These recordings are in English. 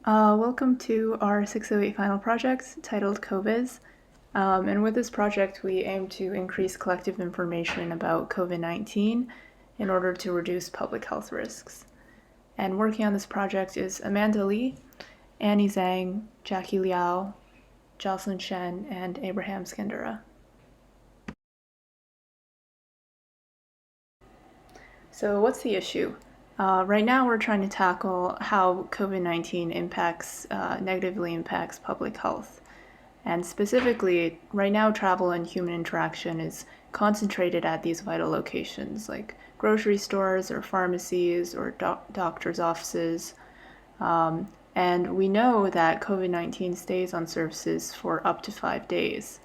Welcome to our 608 final project titled COVIZ. And with this project, we aim to increase collective information about COVID-19 in order to reduce public health risks. And working on this project is Amanda Lee, Annie Zhang, Jackie Liao, Jocelyn Shen, and Abraham Skandura. So what's the issue? Right now, we're trying to tackle how COVID-19 negatively impacts public health. And specifically, right now, travel and human interaction is concentrated at these vital locations like grocery stores or pharmacies or doctors' offices. And we know that COVID-19 stays on surfaces for up to 5 days.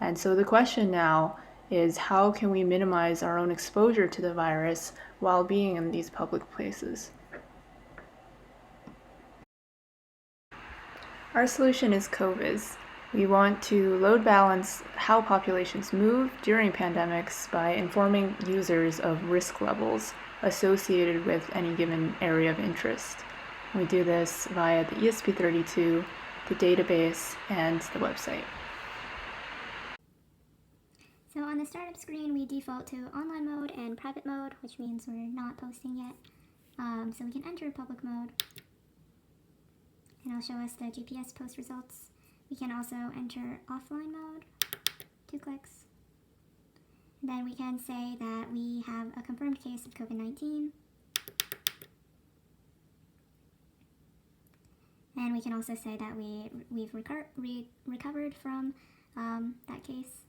And so the question now is, how can we minimize our own exposure to the virus while being in these public places? Our solution is COVIZ. We want to load balance how populations move during pandemics by informing users of risk levels associated with any given area of interest. We do this via the ESP32, the database, and the website. So on the startup screen, we default to online mode and private mode, which means we're not posting yet. So we can enter public mode, and it'll show us the GPS post results. We can also enter offline mode, 2 clicks. And then we can say that we have a confirmed case of COVID-19. And we can also say that we've recovered from that case.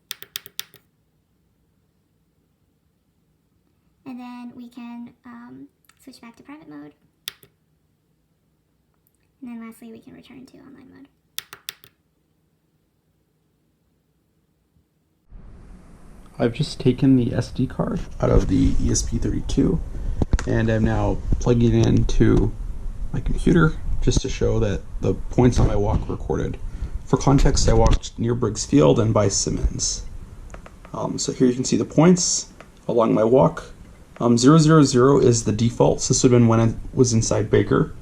And then we can switch back to private mode. And then lastly, we can return to online mode. I've just taken the SD card out of the ESP32 and I'm now plugging it into my computer just to show that the points on my walk were recorded. For context, I walked near Briggs Field and by Simmons. So here you can see the points along my walk. 000 is the default, so this would have been when I was inside Baker.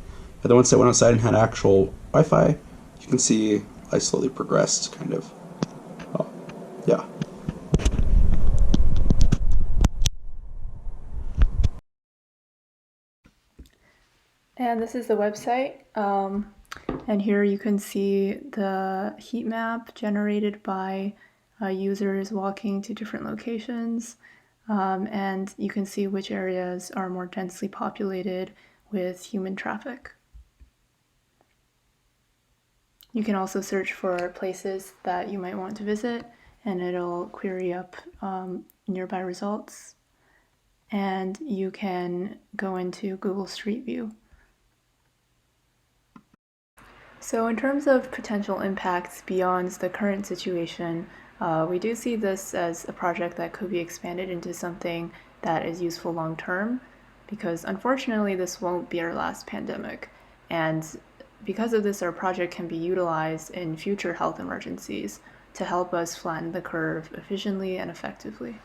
And then once I went outside and had actual Wi-Fi, you can see I slowly progressed, kind of. Yeah. And this is the website. And here you can see the heat map generated by users walking to different locations. And you can see which areas are more densely populated with human traffic. You can also search for places that you might want to visit, and it'll query up nearby results. And you can go into Google Street View. So in terms of potential impacts beyond the current situation, we do see this as a project that could be expanded into something that is useful long term, because unfortunately this won't be our last pandemic. And because of this, our project can be utilized in future health emergencies to help us flatten the curve efficiently and effectively.